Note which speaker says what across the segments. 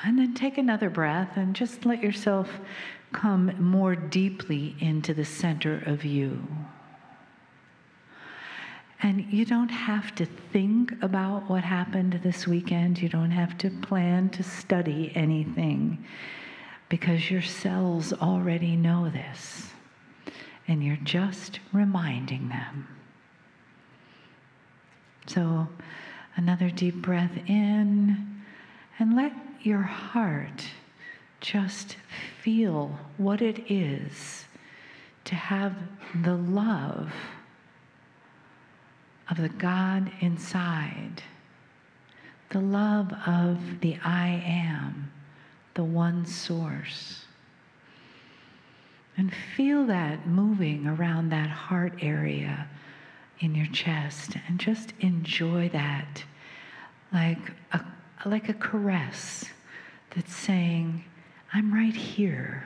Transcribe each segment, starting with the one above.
Speaker 1: And then take another breath and just let yourself come more deeply into the center of you. And you don't have to think about what happened this weekend. You don't have to plan to study anything, because your cells already know this. And you're just reminding them. So another deep breath in, and let your heart just feel what it is to have the love of the God inside, the love of the I am, the one source. And feel that moving around that heart area in your chest, and just enjoy that like a caress that's saying, I'm right here.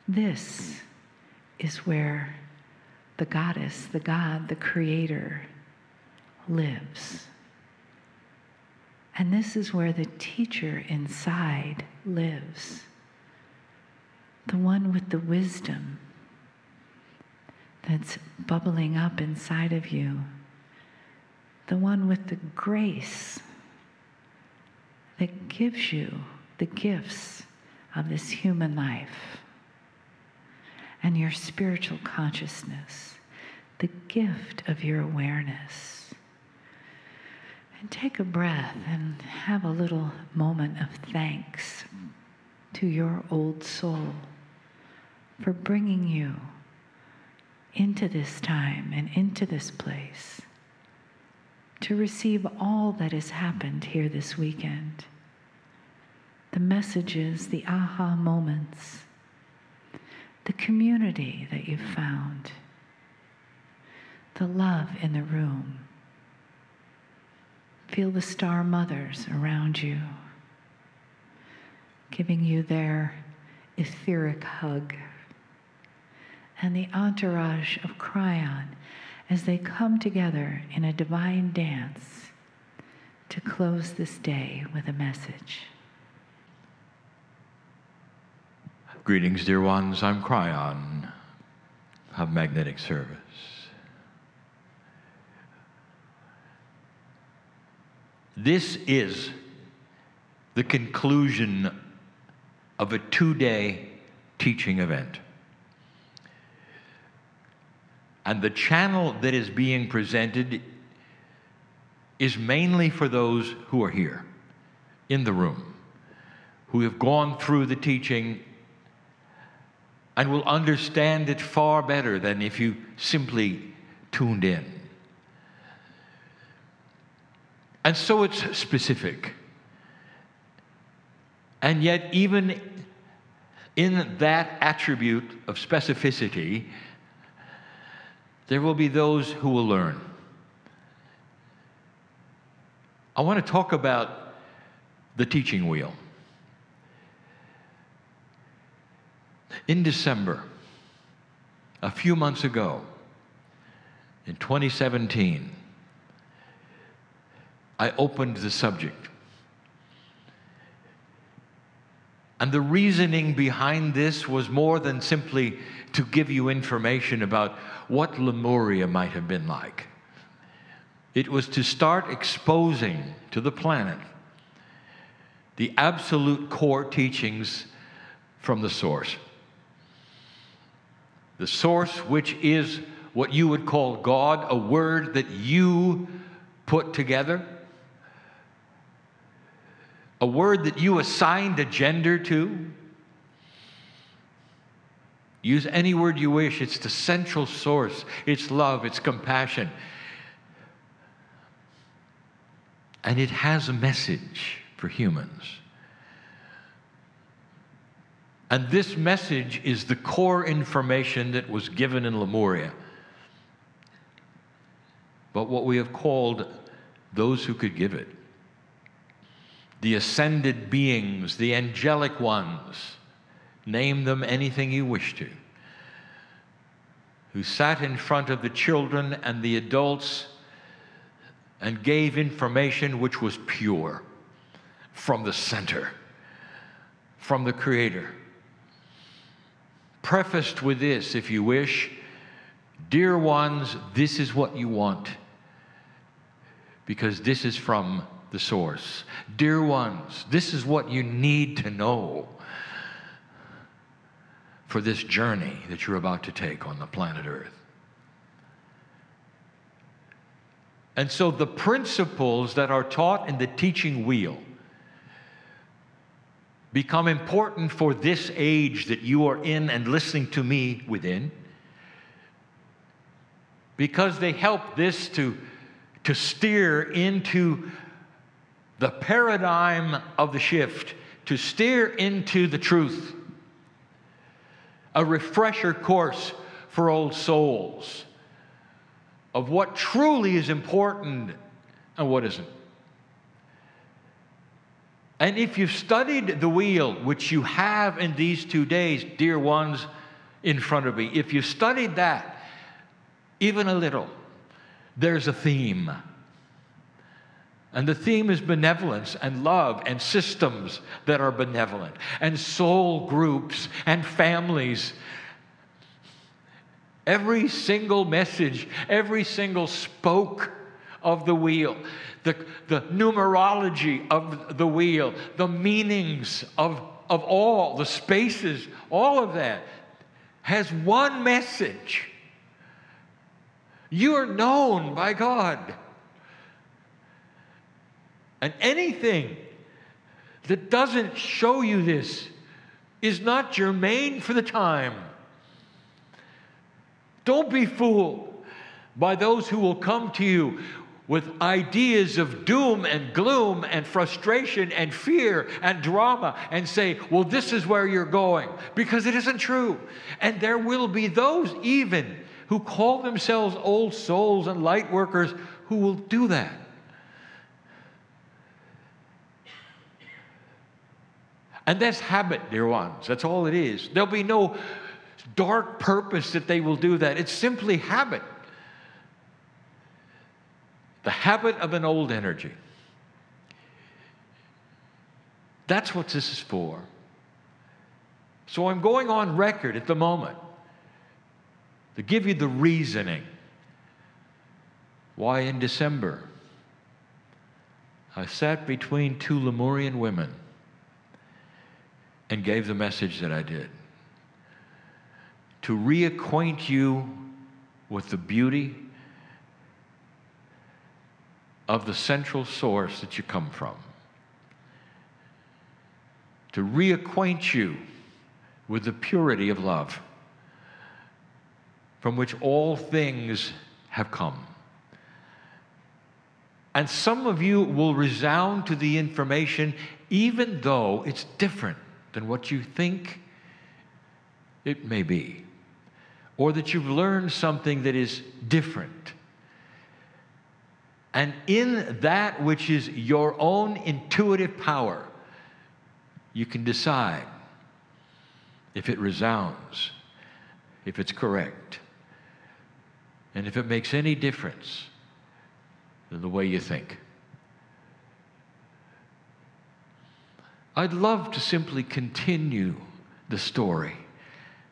Speaker 1: This is where the goddess, the God, the creator lives. And this is where the teacher inside lives. The one with the wisdom that's bubbling up inside of you. The one with the grace that gives you the gifts of this human life. And your spiritual consciousness, the gift of your awareness. And take a breath and have a little moment of thanks to your old soul for bringing you into this time and into this place to receive all that has happened here this weekend. The messages, the aha moments, the community that you've found, the love in the room. Feel the star mothers around you, giving you their etheric hug, and the entourage of Kryon as they come together in a divine dance to close this day with a message.
Speaker 2: Greetings, dear ones. I'm Kryon of Magnetic Service. This is the conclusion of a 2-day teaching event. And the channel that is being presented is mainly for those who are here, in the room, who have gone through the teaching and will understand it far better than if you simply tuned in. And so it's specific. And yet, even in that attribute of specificity, there will be those who will learn. I want to talk about the teaching wheel. In December, a few months ago, in 2017, I opened the subject. And the reasoning behind this was more than simply to give you information about what Lemuria might have been like. It was to start exposing to the planet the absolute core teachings from the source. The source, which is what you would call God, a word that you put together, a word that you assigned a gender to. Use any word you wish. It's the central source. It's love. It's compassion. And it has a message for humans. And this message is the core information that was given in Lemuria. But what we have called those who could give it, the ascended beings, the angelic ones, name them anything you wish to, who sat in front of the children and the adults and gave information which was pure from the center, from the Creator. Prefaced with this, if you wish, dear ones, this is what you want, because this is from the source. Dear ones, this is what you need to know for this journey that you're about to take on the planet Earth. And so the principles that are taught in the teaching wheel become important for this age that you are in and listening to me within, because they help this to steer into the paradigm of the shift, to steer into the truth. A refresher course for old souls of what truly is important and what isn't. And if you've studied the wheel, which you have in these 2 days, dear ones, in front of me, if you've studied that even a little, there's a theme. And the theme is benevolence and love and systems that are benevolent and soul groups and families. Every single message, every single spoke of the wheel, the numerology of the wheel, the meanings of all, the spaces, all of that has one message. You are known by God. And anything that doesn't show you this is not germane for the time. Don't be fooled by those who will come to you with ideas of doom and gloom and frustration and fear and drama and say, well, this is where you're going, because it isn't true. And there will be those even who call themselves old souls and light workers who will do that. And that's habit, dear ones. That's all it is. There'll be no dark purpose that they will do that. It's simply habit. The habit of an old energy. That's what this is for. So I'm going on record at the moment to give you the reasoning why in December I sat between 2 Lemurian women and gave the message that I did. To reacquaint you with the beauty of the central source that you come from. To reacquaint you with the purity of love from which all things have come. And some of you will resound to the information even though it's different than what you think it may be, or that you've learned something that is different. And in that which is your own intuitive power, you can decide if it resounds, if it's correct, and if it makes any difference than the way you think. I'd love to simply continue the story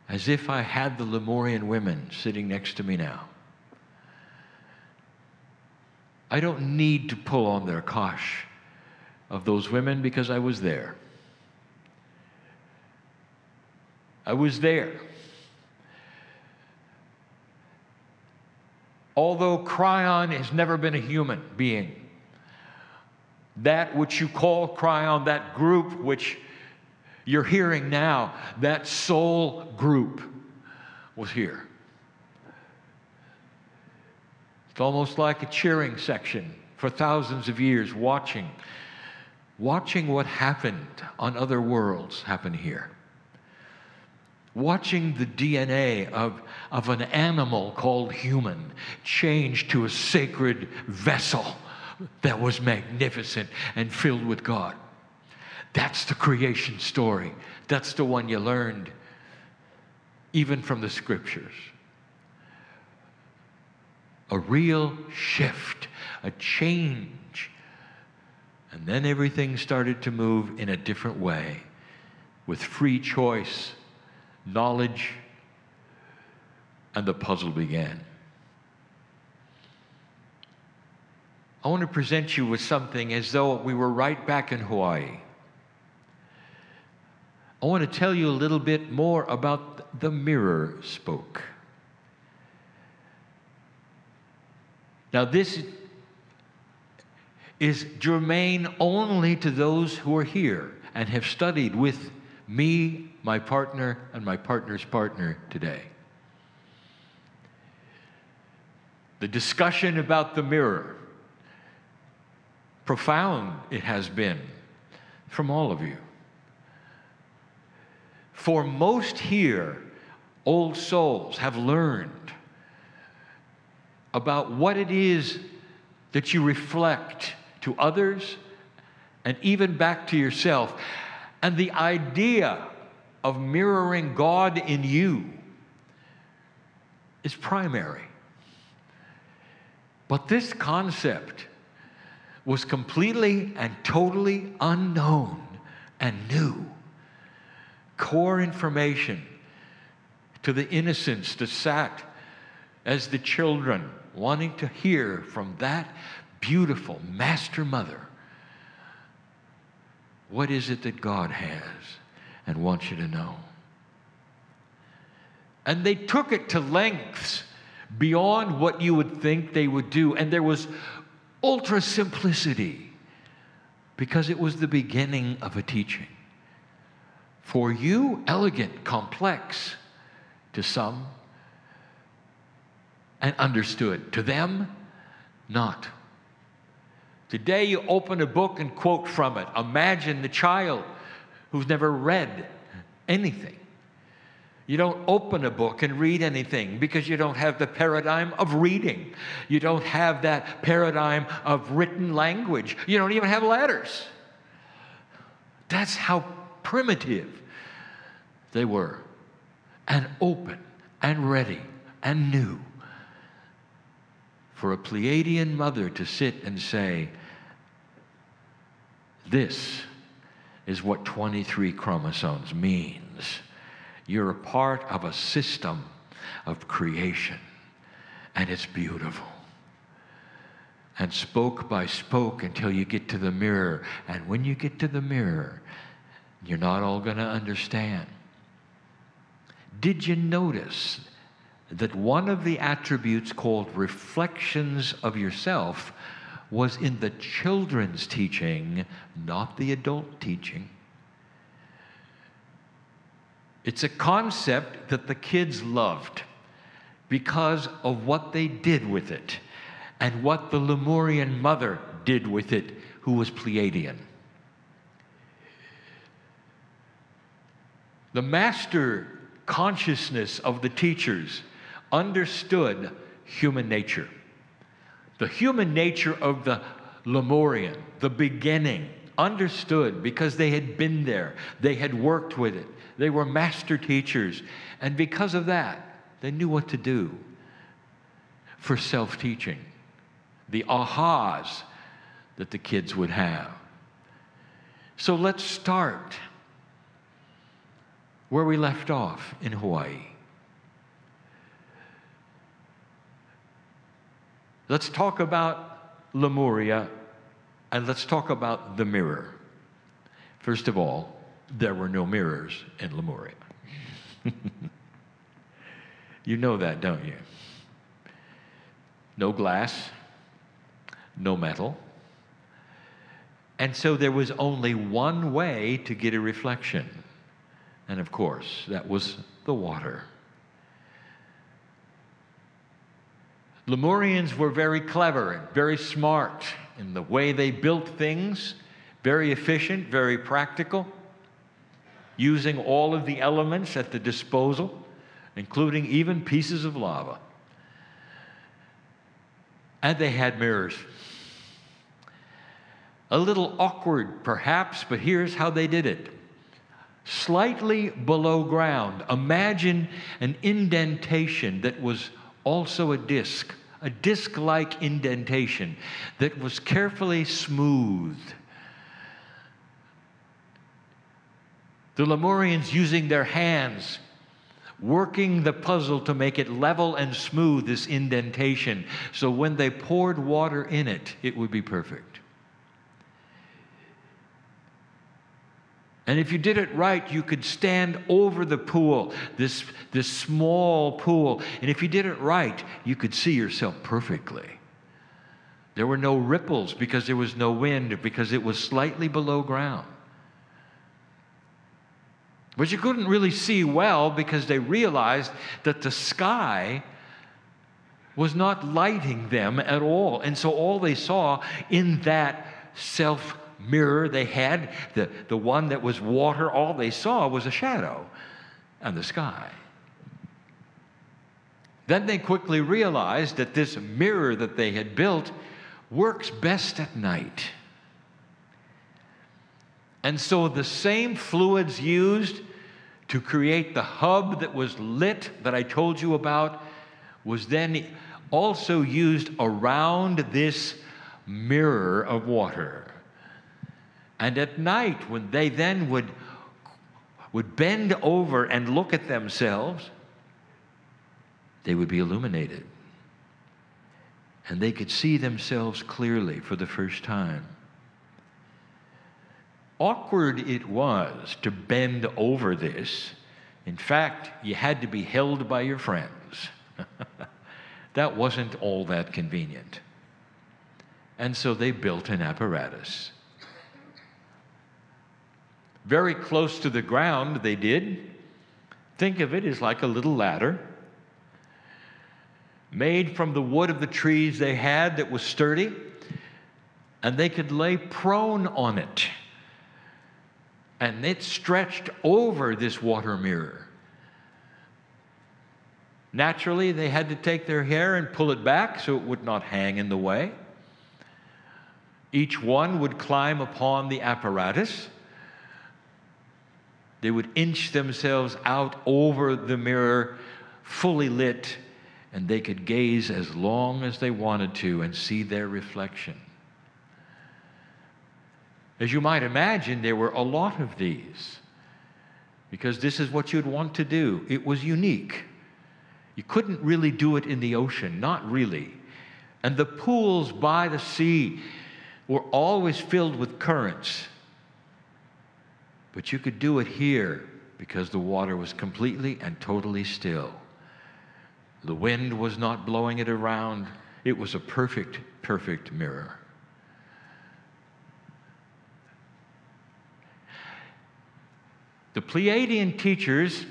Speaker 2: as if I had the Lemurian women sitting next to me now. I don't need to pull on their kosh of those women because I was there. I was there. Although Kryon has never been a human being, that which you call Kryon, that group which you're hearing now, that soul group was here. It's almost like a cheering section for thousands of years, watching what happened on other worlds happen here. Watching the DNA of an animal called human change to a sacred vessel that was magnificent and filled with God. That's the creation story. That's the one you learned even from the scriptures. A real shift, a change. And then everything started to move in a different way with free choice, knowledge, and the puzzle began. I want to present you with something as though we were right back in Hawaii. I want to tell you a little bit more about the mirror spoke. Now, this is germane only to those who are here and have studied with me, my partner, and my partner's partner today. The discussion about the mirror, profound it has been from all of you. For most here, old souls have learned about what it is that you reflect to others and even back to yourself. And the idea of mirroring God in you is primary. But this concept was completely and totally unknown and new. Core information to the innocents that sat as the children wanting to hear from that beautiful master mother. What is it that God has and wants you to know? And they took it to lengths beyond what you would think they would do. And there was ultra simplicity because it was the beginning of a teaching. For you, elegant, complex to some, and understood. To them, not. Today you open a book and quote from it. Imagine the child who's never read anything. You don't open a book and read anything because you don't have the paradigm of reading. You don't have that paradigm of written language. You don't even have letters. That's how primitive they were, and open and ready and new. For a Pleiadian mother to sit and say, this is what 23 chromosomes means. You're a part of a system of creation, and it's beautiful. And spoke by spoke until you get to the mirror. And when you get to the mirror, you're not all going to understand. Did you notice that one of the attributes called reflections of yourself was in the children's teaching, not the adult teaching? It's a concept that the kids loved because of what they did with it and what the Lemurian mother did with it, who was Pleiadian. The master consciousness of the teachers understood human nature. The human nature of the Lemurian, the beginning, understood because they had been there. They had worked with it. They were master teachers. And because of that, they knew what to do for self-teaching. The ahas that the kids would have. So let's start where we left off in Hawaii. Let's talk about Lemuria, and let's talk about the mirror. First of all, there were no mirrors in Lemuria. You know that, don't you? No glass, no metal. And so there was only one way to get a reflection. And of course, that was the water. Lemurians were very clever and very smart in the way they built things, very efficient, very practical, using all of the elements at the disposal, including even pieces of lava. And they had mirrors. A little awkward, perhaps, but here's how they did it. Slightly below ground, imagine an indentation that was also a disc-like indentation that was carefully smoothed. The Lemurians using their hands, working the puzzle to make it level and smooth, this indentation, so when they poured water in it, it would be perfect. And if you did it right, you could stand over the pool, this small pool. And if you did it right, you could see yourself perfectly. There were no ripples because there was no wind, because it was slightly below ground. But you couldn't really see well because they realized that the sky was not lighting them at all. And so all they saw in that self-mirror they had, the one that was water, all they saw was a shadow and the sky. Then they quickly realized that this mirror that they had built works best at night. And so the same fluids used to create the hub that was lit that I told you about was then also used around this mirror of water. And at night, when they then would bend over and look at themselves, they would be illuminated. And they could see themselves clearly for the first time. Awkward it was to bend over this. In fact, you had to be held by your friends. That wasn't all that convenient. And so they built an apparatus. Very close to the ground they did. Think of it as like a little ladder made from the wood of the trees they had that was sturdy, and they could lay prone on it. And it stretched over this water mirror. Naturally, they had to take their hair and pull it back so it would not hang in the way. Each one would climb upon the apparatus. They would inch themselves out over the mirror, fully lit, and they could gaze as long as they wanted to and see their reflection. As you might imagine, there were a lot of these, because this is what you'd want to do. It was unique. You couldn't really do it in the ocean, not really. And the pools by the sea were always filled with currents. But you could do it here because the water was completely and totally still. The wind was not blowing it around. It was a perfect, perfect mirror. The Pleiadian teachers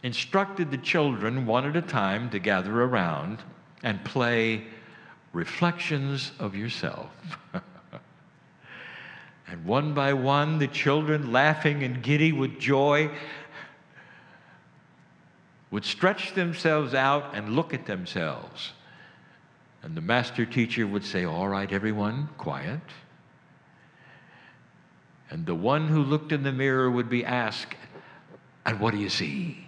Speaker 2: instructed the children one at a time to gather around and play reflections of yourself. And one by one, the children, laughing and giddy with joy, would stretch themselves out and look at themselves. And the master teacher would say, "All right, everyone, quiet." And the one who looked in the mirror would be asked, "And what do you see?"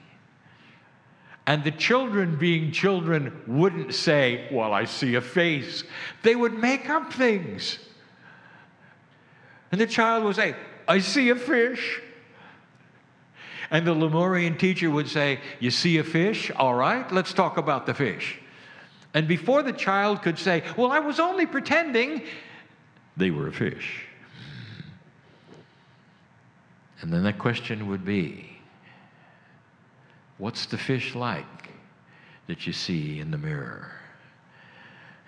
Speaker 2: And the children, being children, wouldn't say, "Well, I see a face." They would make up things. And the child would say, "I see a fish." And the Lemurian teacher would say, "You see a fish? All right, let's talk about the fish." And before the child could say, "Well, I was only pretending," they were a fish. And then the question would be, what's the fish like that you see in the mirror?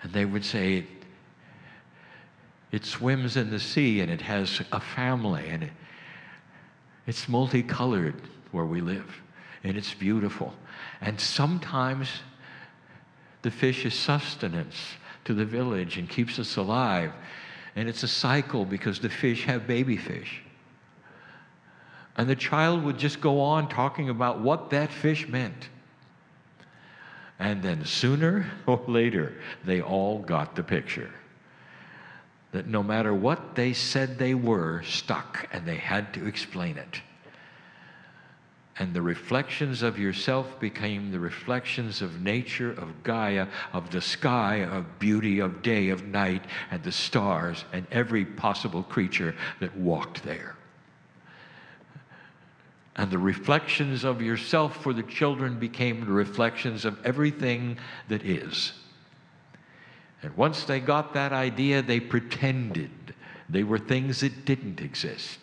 Speaker 2: And they would say, it swims in the sea and it has a family and it's multicolored where we live and it's beautiful. And sometimes the fish is sustenance to the village and keeps us alive. And it's a cycle because the fish have baby fish. And the child would just go on talking about what that fish meant. And then sooner or later, they all got the picture. That no matter what they said they were, stuck, and they had to explain it. And the reflections of yourself became the reflections of nature, of Gaia, of the sky, of beauty, of day, of night, and the stars, and every possible creature that walked there. And the reflections of yourself for the children became the reflections of everything that is. And once they got that idea, they pretended they were things that didn't exist,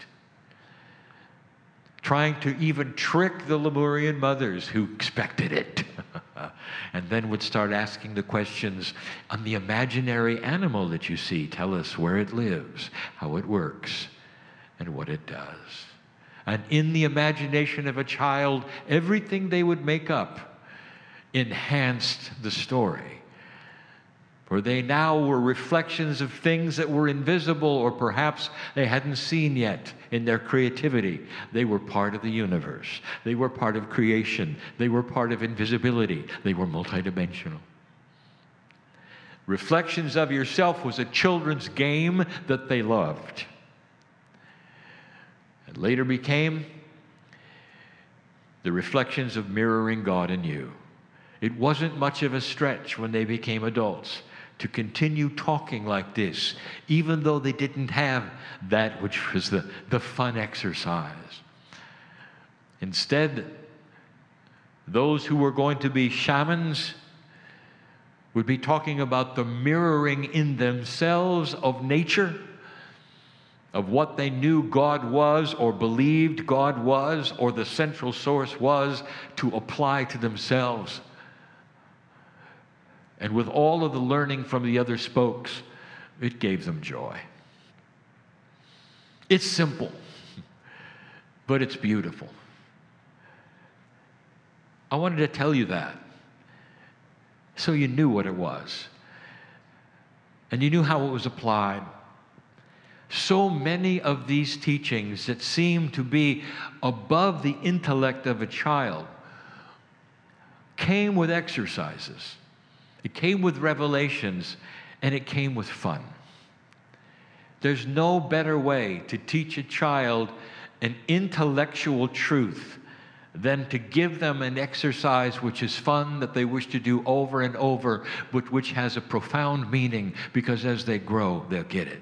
Speaker 2: trying to even trick the Lemurian mothers who expected it. And then would start asking the questions on the imaginary animal that you see. Tell us where it lives, how it works, and what it does. And in the imagination of a child, everything they would make up enhanced the story. For they now were reflections of things that were invisible or perhaps they hadn't seen yet in their creativity. They were part of the universe. They were part of creation. They were part of invisibility. They were multidimensional. Reflections of yourself was a children's game that they loved. It later became the reflections of mirroring God in you. It wasn't much of a stretch when they became adults to continue talking like this, even though they didn't have that which was the fun exercise. Instead, those who were going to be shamans would be talking about the mirroring in themselves of nature, of what they knew God was or believed God was or the central source was, to apply to themselves. And with all of the learning from the other spokes, it gave them joy. It's simple, but it's beautiful. I wanted to tell you that so you knew what it was and you knew how it was applied. So many of these teachings that seem to be above the intellect of a child came with exercises. It came with revelations, and it came with fun. There's no better way to teach a child an intellectual truth than to give them an exercise which is fun, that they wish to do over and over, but which has a profound meaning, because as they grow, they'll get it.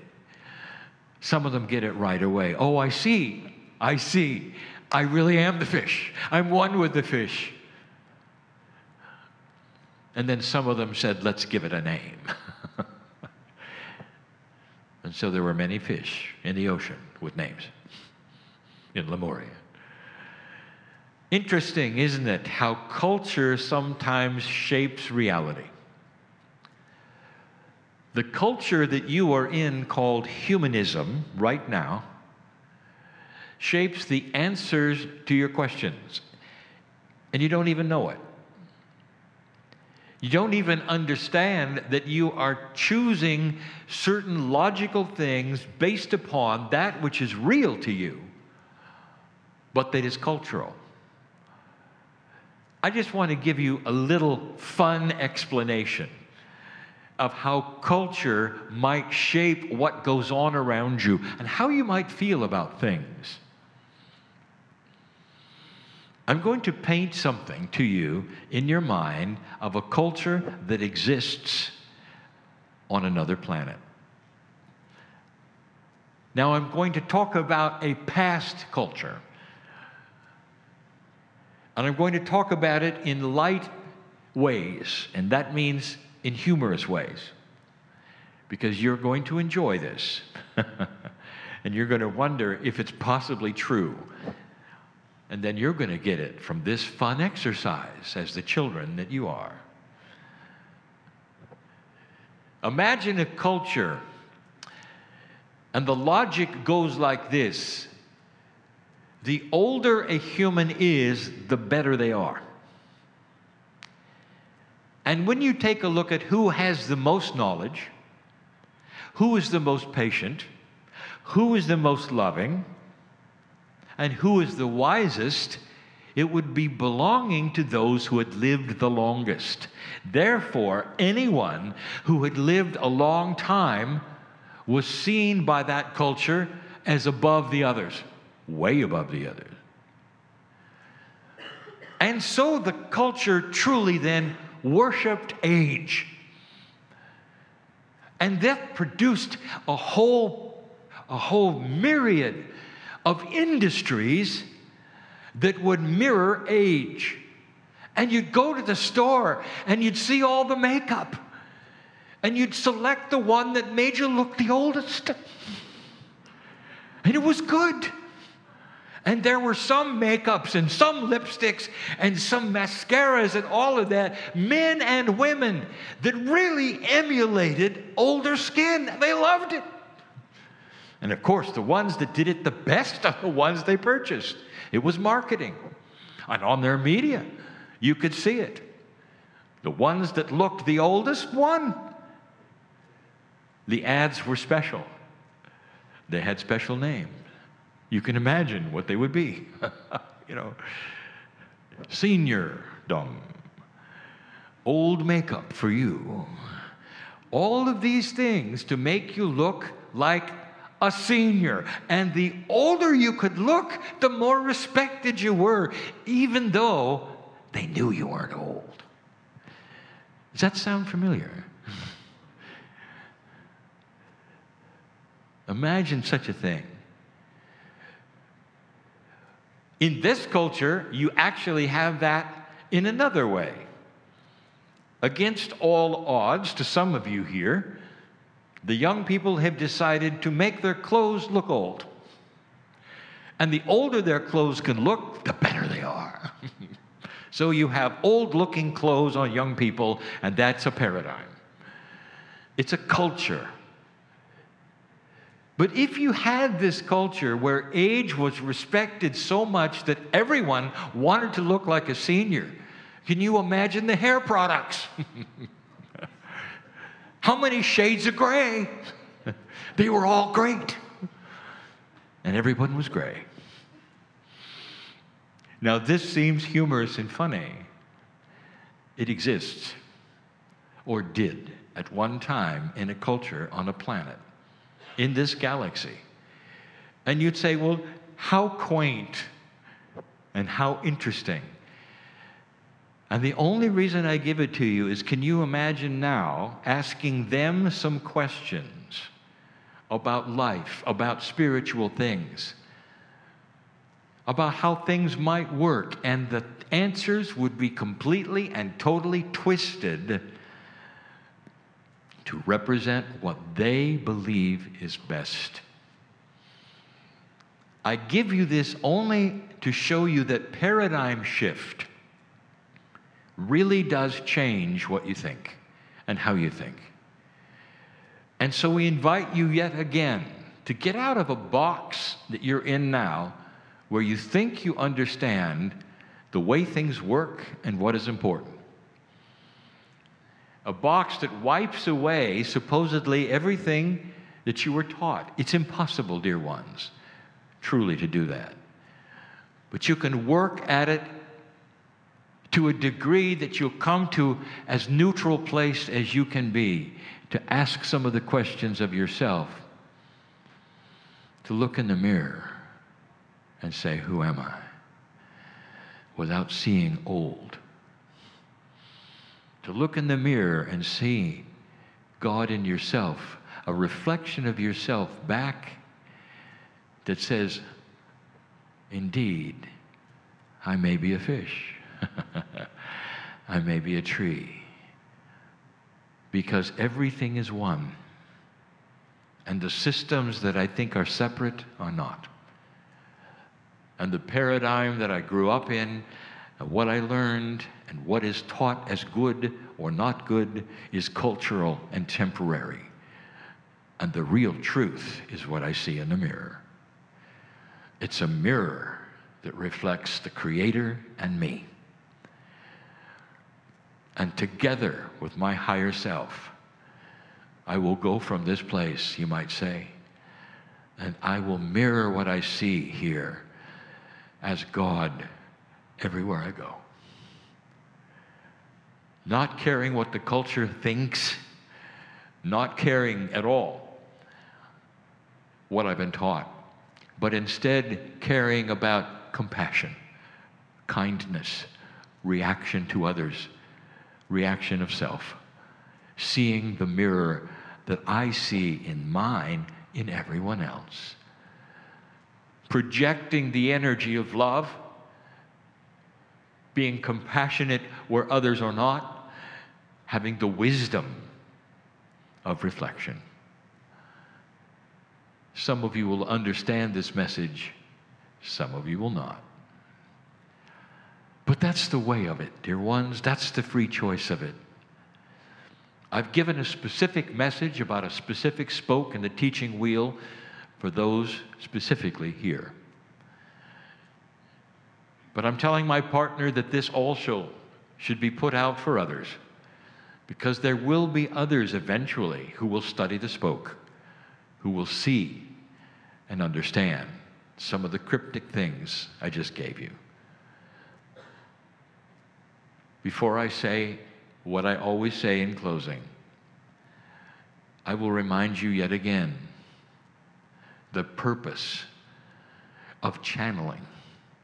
Speaker 2: Some of them get it right away. Oh, I see. I really am the fish. I'm one with the fish. And then some of them said, let's give it a name. And so there were many fish in the ocean with names in Lemuria. Interesting, isn't it, how culture sometimes shapes reality. The culture that you are in, called humanism right now, shapes the answers to your questions. And you don't even know it. You don't even understand that you are choosing certain logical things based upon that which is real to you, but that is cultural. I just want to give you a little fun explanation of how culture might shape what goes on around you and how you might feel about things. I'm going to paint something to you in your mind of a culture that exists on another planet. Now, I'm going to talk about a past culture. And I'm going to talk about it in light ways, and that means in humorous ways, because you're going to enjoy this. And you're going to wonder if it's possibly true. And then you're going to get it from this fun exercise as the children that you are. Imagine a culture, and the logic goes like this. The older a human is, the better they are. And when you take a look at who has the most knowledge, who is the most patient, who is the most loving, and who is the wisest, it would be belonging to those who had lived the longest. Therefore, anyone who had lived a long time was seen by that culture as above the others, way above the others. And so the culture truly then worshipped age. And that produced a whole myriad of industries that would mirror age. And you'd go to the store and you'd see all the makeup. And you'd select the one that made you look the oldest. And it was good. And there were some makeups and some lipsticks and some mascaras and all of that, men and women, that really emulated older skin. They loved it. And of course, the ones that did it the best are the ones they purchased. It was marketing. And on their media, you could see it. The ones that looked the oldest won. The ads were special. They had special names. You can imagine what they would be. Senior-dom, old makeup for you. All of these things to make you look like a senior. And the older you could look, the more respected you were, even though they knew you weren't old. Does that sound familiar? Imagine such a thing. In this culture, you actually have that in another way. Against all odds, to some of you here, the young people have decided to make their clothes look old. And the older their clothes can look, the better they are. So you have old-looking clothes on young people, and that's a paradigm. It's a culture. But if you had this culture where age was respected so much that everyone wanted to look like a senior, can you imagine the hair products? How many shades of gray? They were all great. And everyone was gray. Now, this seems humorous and funny. It exists, or did, at one time in a culture on a planet, in this galaxy. And you'd say, well, how quaint and how interesting. And the only reason I give it to you is, can you imagine now asking them some questions about life, about spiritual things, about how things might work, and the answers would be completely and totally twisted to represent what they believe is best. I give you this only to show you that paradigm shift really does change what you think and how you think. And so we invite you yet again to get out of a box that you're in now, where you think you understand the way things work and what is important. A box that wipes away supposedly everything that you were taught. It's impossible, dear ones, truly to do that. But you can work at it to a degree that you'll come to as neutral place as you can be, to ask some of the questions of yourself, to look in the mirror and say, who am I? Without seeing old. To look in the mirror and see God in yourself, a reflection of yourself back that says, indeed, I may be a fish. I may be a tree. Because everything is one. And the systems that I think are separate are not. And the paradigm that I grew up in, and what I learned, and what is taught as good or not good is cultural and temporary. And the real truth is what I see in the mirror. It's a mirror that reflects the Creator and me. And together with my higher self, I will go from this place, you might say, and I will mirror what I see here as God everywhere I go. Not caring what the culture thinks, not caring at all what I've been taught, but instead caring about compassion, kindness, reaction to others, reaction of self, seeing the mirror that I see in mine in everyone else, projecting the energy of love being compassionate where others are not, having the wisdom of reflection. Some of you will understand this message, some of you will not. But that's the way of it, dear ones. That's the free choice of it. I've given a specific message about a specific spoke in the teaching wheel for those specifically here. But I'm telling my partner that this also should be put out for others, because there will be others eventually who will study the spoke, who will see and understand some of the cryptic things I just gave you. Before I say what I always say in closing, I will remind you yet again the purpose of channeling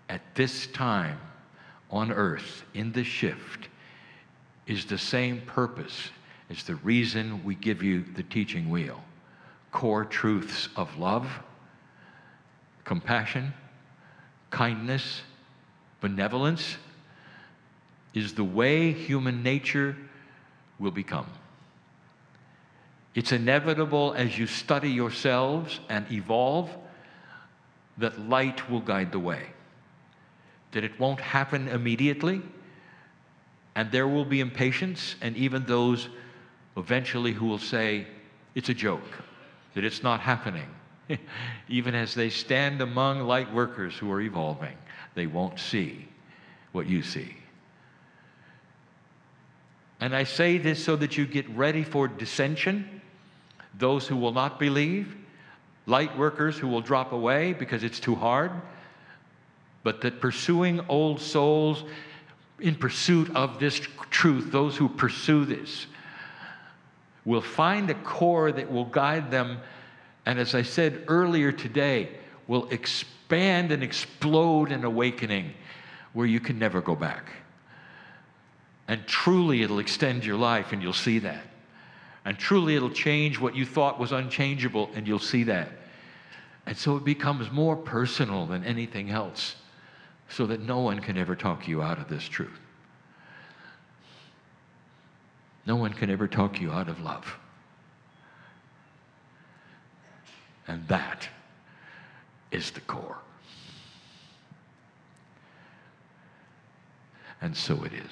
Speaker 2: at this time on earth in the shift is the same purpose as the reason we give you the teaching wheel. Core truths of love, compassion, kindness, benevolence is the way human nature will become. It's inevitable as you study yourselves and evolve that light will guide the way. That it won't happen immediately, and there will be impatience, and even those eventually who will say it's a joke, that it's not happening. Even as they stand among light workers who are evolving, they won't see what you see. And I say this so that you get ready for dissension, those who will not believe, light workers who will drop away because it's too hard, but that pursuing old souls in pursuit of this truth, those who pursue this, will find a core that will guide them, and as I said earlier today, will expand and explode in awakening where you can never go back. And truly it'll extend your life, and you'll see that. And truly it'll change what you thought was unchangeable, and you'll see that. And so it becomes more personal than anything else, so that no one can ever talk you out of this truth. No one can ever talk you out of love. And that is the core. And so it is.